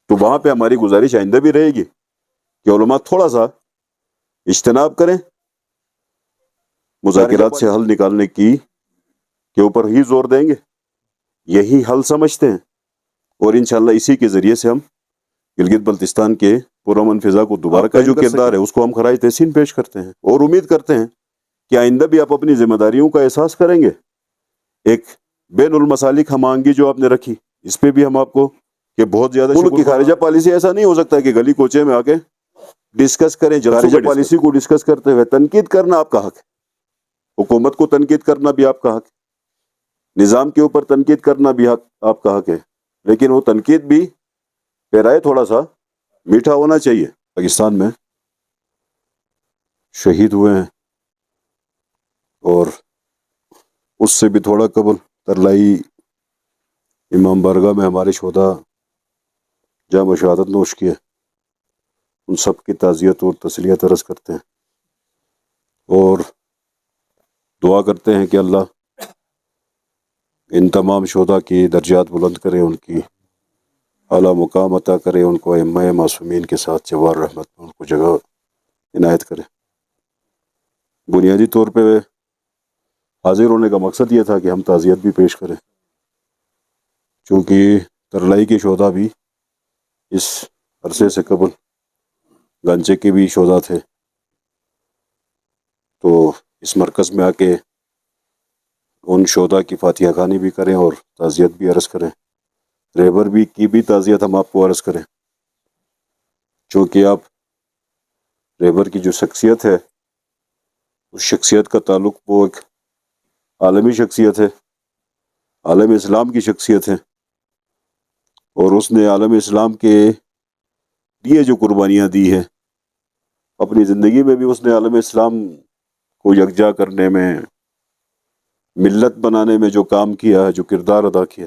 تو وہاں پہ ہماری گزارش آئندہ بھی رہے گی کہ علماء تھوڑا سا اجتناب کریں، مذاکرات سے حل نکالنے کی کے اوپر ہی زور دیں گے، یہی حل سمجھتے ہیں، اور انشاءاللہ اسی کے ذریعے سے ہم گلگت بلتستان کے پرامن فضا کو دوبارہ کا جو کردار ہے اس کو ہم خراج تحسین پیش کرتے ہیں، اور امید کرتے ہیں کہ آئندہ بھی آپ اپنی ذمہ داریوں کا احساس کریں گے۔ ایک بین المسالک ہم آہنگی جو آپ نے رکھی، اس پہ بھی ہم آپ کو کہ بہت زیادہ ملک کی خارجہ پالیسی ایسا نہیں ہو سکتا کہ گلی کوچے میں آ کے ڈسکس کریں، خارجہ پالیسی کو ڈسکس کرتے ہوئے تنقید کرنا آپ کا حق ہے، حکومت کو تنقید کرنا بھی آپ کا حق ہے، نظام کے اوپر تنقید کرنا بھی آپ کا حق ہے، لیکن وہ تنقید بھی پیرائے تھوڑا سا میٹھا ہونا چاہیے۔ پاکستان میں شہید ہوئے ہیں، اور اس سے بھی تھوڑا قبل ترلائی امام بارگاہ میں ہمارے شہداء جام شہادت نوش کیے، ان سب کی تعزیت اور تسلیت عرض کرتے ہیں، اور دعا کرتے ہیں کہ اللہ ان تمام شہداء کی درجات بلند کرے، ان کی اعلیٰ مقام عطا کرے، ان کو ائمہ معصومین کے ساتھ جوار رحمت میں ان کو جگہ عنایت کرے۔ بنیادی طور پہ حاضر ہونے کا مقصد یہ تھا کہ ہم تعزیت بھی پیش کریں، چونکہ ترلائی کے شہداء بھی اس عرصے سے قبل گانچے کے بھی شہداء تھے، تو اس مرکز میں آ کے ان شہداء کی فاتحہ خوانی بھی کریں اور تعزیت بھی عرض کریں، رہبر بھی کی بھی تعزیت ہم آپ کو عرض کریں، چونکہ آپ رہبر کی جو شخصیت ہے اس شخصیت کا تعلق وہ ایک عالمی شخصیت ہے، عالم اسلام کی شخصیت ہے، اور اس نے عالم اسلام کے لیے جو قربانیاں دی ہیں اپنی زندگی میں بھی اس نے عالم اسلام کو یکجا کرنے میں، ملت بنانے میں جو کام کیا ہے، جو کردار ادا کیا،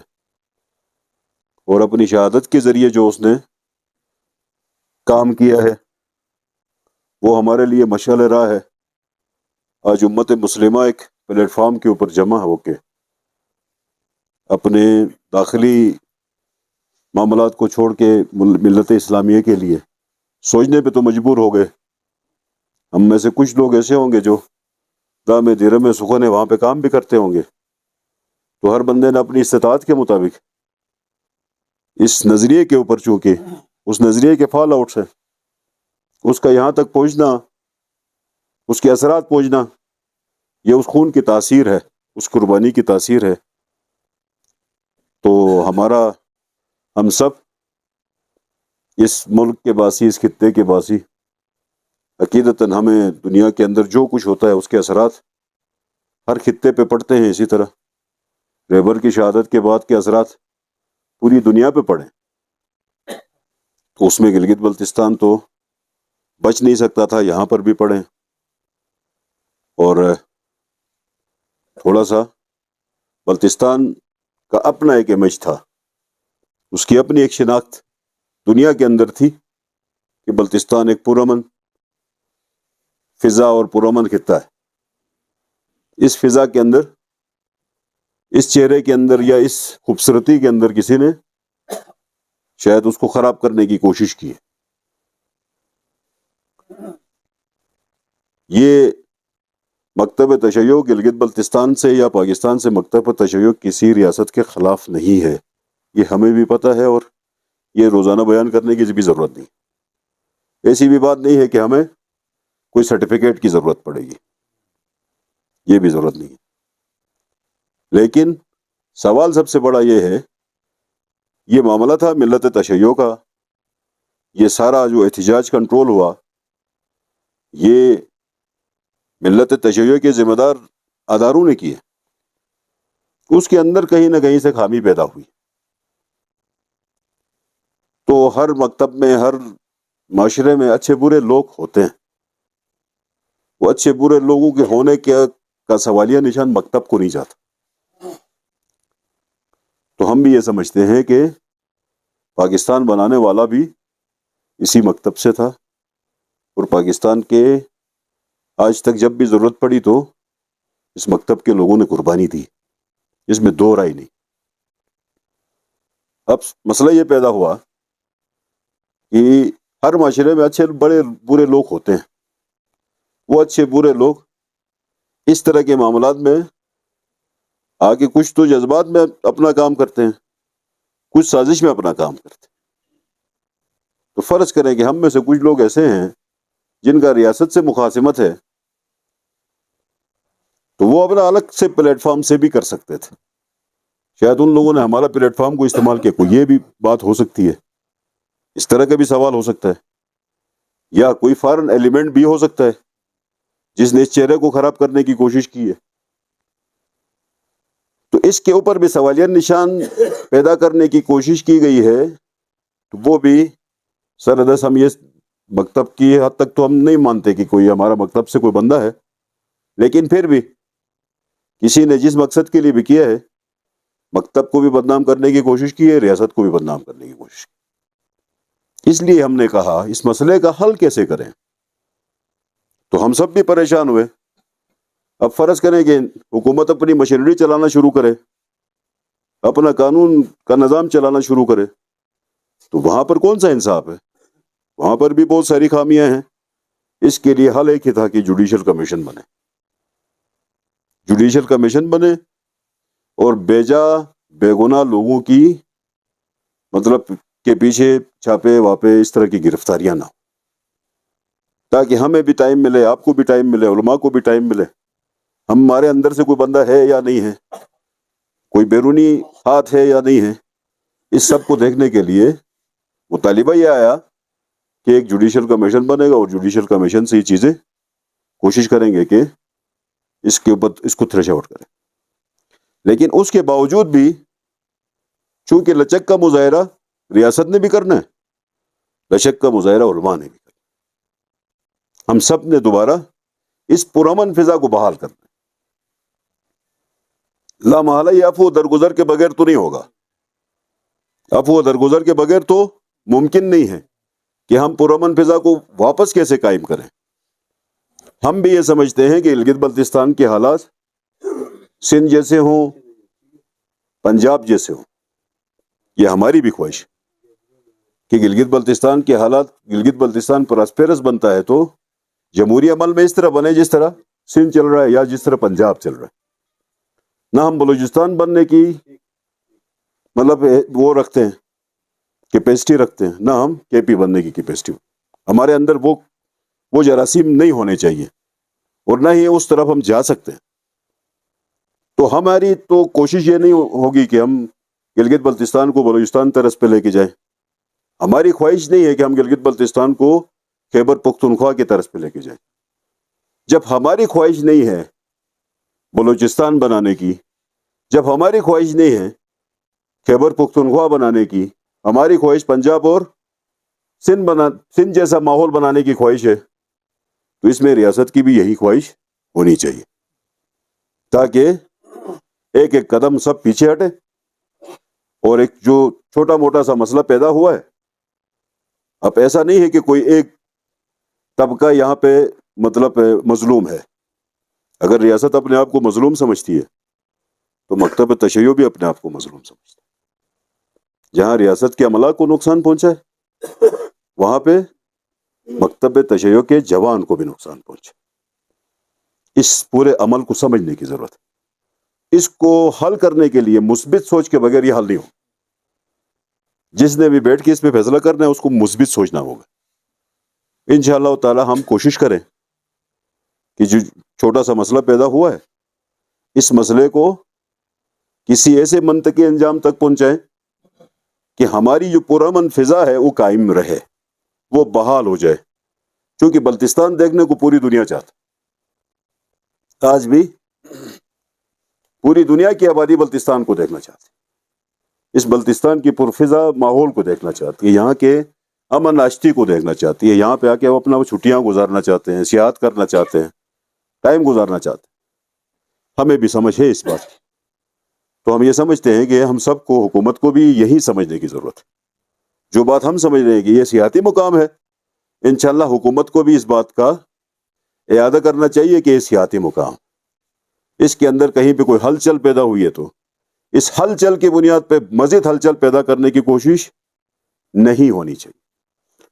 اور اپنی شہادت کے ذریعے جو اس نے کام کیا ہے وہ ہمارے لیے مشعل راہ ہے۔ آج امت مسلمہ ایک پلیٹ فارم کے اوپر جمع ہو کے اپنے داخلی معاملات کو چھوڑ کے ملت اسلامیہ کے لیے سوچنے پہ تو مجبور ہو گئے۔ ہم میں سے کچھ لوگ ایسے ہوں گے جو دام دیرم سخن وہاں پہ کام بھی کرتے ہوں گے، تو ہر بندے نے اپنی استطاعت کے مطابق اس نظریے کے اوپر، چونکہ اس نظریے کے فال آؤٹس ہیں، اس کا یہاں تک پہنچنا، اس کے اثرات پہنچنا، یہ اس خون کی تاثیر ہے، اس قربانی کی تاثیر ہے۔ تو ہم سب اس ملک کے باسی، اس خطے کے باسی، عقیدتاً ہمیں دنیا کے اندر جو کچھ ہوتا ہے اس کے اثرات ہر خطے پہ پڑتے ہیں، اسی طرح رہبر کی شہادت کے بعد کے اثرات پوری دنیا پہ پڑیں، تو اس میں گلگت بلتستان تو بچ نہیں سکتا تھا، یہاں پر بھی پڑیں، اور تھوڑا سا بلتستان کا اپنا ایک امیج تھا، اس کی اپنی ایک شناخت دنیا کے اندر تھی کہ بلتستان ایک پرامن فضا اور پرامن خطہ ہے۔ اس فضا کے اندر، اس چہرے کے اندر یا اس خوبصورتی کے اندر کسی نے شاید اس کو خراب کرنے کی کوشش کی ہے۔ یہ مکتب تشیع گلگت بلتستان سے یا پاکستان سے مکتب تشیع کسی ریاست کے خلاف نہیں ہے، یہ ہمیں بھی پتہ ہے، اور یہ روزانہ بیان کرنے کی بھی ضرورت نہیں۔ ایسی بھی بات نہیں ہے کہ ہمیں کوئی سرٹیفکیٹ کی ضرورت پڑے گی، یہ بھی ضرورت نہیں ہے، لیکن سوال سب سے بڑا یہ ہے، یہ معاملہ تھا ملت تشیع کا، یہ سارا جو احتجاج کنٹرول ہوا، یہ ملت تشیع کے ذمہ دار اداروں نے کیے، اس کے اندر کہیں نہ کہیں سے خامی پیدا ہوئی۔ تو ہر مکتب میں، ہر معاشرے میں اچھے برے لوگ ہوتے ہیں، وہ اچھے برے لوگوں کے ہونے کا سوالیہ نشان مکتب کو نہیں جاتا۔ تو ہم بھی یہ سمجھتے ہیں کہ پاکستان بنانے والا بھی اسی مکتب سے تھا، اور پاکستان کے آج تک جب بھی ضرورت پڑی تو اس مکتب کے لوگوں نے قربانی دی، اس میں دو رائے نہیں۔ اب مسئلہ یہ پیدا ہوا کہ ہر معاشرے میں اچھے بڑے برے لوگ ہوتے ہیں. وہ اچھے برے لوگ اس طرح کے معاملات میں آگے کچھ تو جذبات میں اپنا کام کرتے ہیں، کچھ سازش میں اپنا کام کرتے ہیں. تو فرض کریں کہ ہم میں سے کچھ لوگ ایسے ہیں جن کا ریاست سے مخاصمت ہے، تو وہ اپنا الگ سے پلیٹ فارم سے بھی کر سکتے تھے. شاید ان لوگوں نے ہمارا پلیٹ فارم کو استعمال کیا، کوئی یہ بھی بات ہو سکتی ہے. اس طرح کا بھی سوال ہو سکتا ہے. یا کوئی فارن ایلیمنٹ بھی ہو سکتا ہے جس نے اس چہرے کو خراب کرنے کی کوشش کی ہے. تو اس کے اوپر بھی سوالیہ نشان پیدا کرنے کی کوشش کی گئی ہے. تو وہ بھی سردس ہم یہ مکتب کی حد تک تو ہم نہیں مانتے کہ کوئی ہمارا مکتب سے کوئی بندہ ہے، لیکن پھر بھی کسی نے جس مقصد کے لیے بھی کیا ہے، مکتب کو بھی بدنام کرنے کی کوشش کی ہے، ریاست کو بھی بدنام کرنے کی کوشش کی. اس لیے ہم نے کہا اس مسئلے کا حل کیسے کریں. تو ہم سب بھی پریشان ہوئے. اب فرض کریں کہ حکومت اپنی مشینری چلانا شروع کرے، اپنا قانون کا نظام چلانا شروع کرے، تو وہاں پر کون سا انصاف ہے؟ وہاں پر بھی بہت ساری خامیاں ہیں. اس کے لیے حل ایک ہی تھا کہ جوڈیشل کمیشن بنے. جوڈیشل کمیشن بنے اور بیجا بے گناہ لوگوں کی مطلب کے پیچھے چھاپے واپے اس طرح کی گرفتاریاں نہ ہو، تاکہ ہمیں بھی ٹائم ملے، آپ کو بھی ٹائم ملے، علماء کو بھی ٹائم ملے. ہمارے اندر سے کوئی بندہ ہے یا نہیں ہے، کوئی بیرونی ہاتھ ہے یا نہیں ہے، اس سب کو دیکھنے کے لیے مطالبہ یہ آیا کہ ایک جوڈیشل کمیشن بنے گا، اور جوڈیشل کمیشن سے یہ چیزیں کوشش کریں گے کہ اس کے اوپر اس کو تھریش آؤٹ کریں. لیکن اس کے باوجود بھی چونکہ لچک کا مظاہرہ ریاست نے بھی کرنا ہے، لچک کا مظاہرہ علماء نے بھی کرنا ہے. ہم سب نے دوبارہ اس پرامن فضا کو بحال کرنا ہے. لا محالہ یہ افو درگزر کے بغیر تو نہیں ہوگا. افو درگزر کے بغیر تو ممکن نہیں ہے کہ ہم پرامن فضا کو واپس کیسے قائم کریں. ہم بھی یہ سمجھتے ہیں کہ گلگت بلتستان کے حالات سندھ جیسے ہوں، پنجاب جیسے ہوں. یہ ہماری بھی خواہش کہ گلگت بلتستان کے حالات، گلگت بلتستان پراسپیرس بنتا ہے تو جمہوری عمل میں اس طرح بنے جس طرح سندھ چل رہا ہے یا جس طرح پنجاب چل رہا ہے. نہ ہم بلوچستان بننے کی مطلب وہ رکھتے ہیں، کیپیسٹی رکھتے ہیں، نہ ہم کے پی بننے کی کیپیسٹی. ہمارے اندر وہ جراثیم نہیں ہونے چاہیے، اور نہ ہی اس طرف ہم جا سکتے ہیں. تو ہماری تو کوشش یہ نہیں ہوگی کہ ہم گلگت بلتستان کو بلوچستان طرز پہ لے کے جائیں. ہماری خواہش نہیں ہے کہ ہم گلگت بلتستان کو خیبر پختونخوا کی طرز پہ لے کے جائیں. جب ہماری خواہش نہیں ہے بلوچستان بنانے کی، جب ہماری خواہش نہیں ہے خیبر پختونخوا بنانے کی، ہماری خواہش پنجاب اور سندھ جیسا ماحول بنانے کی خواہش ہے، تو اس میں ریاست کی بھی یہی خواہش ہونی چاہیے، تاکہ ایک ایک قدم سب پیچھے ہٹے. اور ایک جو چھوٹا موٹا سا مسئلہ پیدا ہوا ہے، اب ایسا نہیں ہے کہ کوئی ایک طبقہ یہاں پہ مطلب مظلوم ہے. اگر ریاست اپنے آپ کو مظلوم سمجھتی ہے تو مکتب تشیع بھی اپنے آپ کو مظلوم سمجھتا ہے. جہاں ریاست کے عملہ کو نقصان پہنچا ہے، وہاں پہ مکتب تشیع کے جوان کو بھی نقصان پہنچا. اس پورے عمل کو سمجھنے کی ضرورت ہے. اس کو حل کرنے کے لیے مثبت سوچ کے بغیر یہ حل نہیں ہو. جس نے بھی بیٹھ کے اس پہ فیصلہ کرنا ہے اس کو مثبت سوچنا ہوگا. انشاءاللہ تعالی ہم کوشش کریں کہ جو چھوٹا سا مسئلہ پیدا ہوا ہے، اس مسئلے کو کسی ایسے منطقی انجام تک پہنچائیں کہ ہماری جو پرامن فضا ہے وہ قائم رہے، وہ بحال ہو جائے. کیونکہ بلتستان دیکھنے کو پوری دنیا چاہتا، آج بھی پوری دنیا کی آبادی بلتستان کو دیکھنا چاہتی، اس بلتستان کی پرفضا ماحول کو دیکھنا چاہتی ہے، یہاں کے امن آشتی کو دیکھنا چاہتی ہے. یہاں پہ آ کے وہ اپنا چھٹیاں گزارنا چاہتے ہیں، سیاحت کرنا چاہتے ہیں، ٹائم گزارنا چاہتے ہیں. ہمیں بھی سمجھ ہے اس بات کی. تو ہم یہ سمجھتے ہیں کہ ہم سب کو، حکومت کو بھی یہی سمجھنے کی ضرورت ہے. جو بات ہم سمجھ رہے ہیں کہ یہ سیاحتی مقام ہے، انشاءاللہ حکومت کو بھی اس بات کا اعادہ کرنا چاہیے کہ یہ سیاحتی مقام، اس کے اندر کہیں پہ کوئی ہلچل پیدا ہوئی ہے تو اس ہلچل کی بنیاد پہ مزید ہلچل پیدا کرنے کی کوشش نہیں ہونی چاہیے.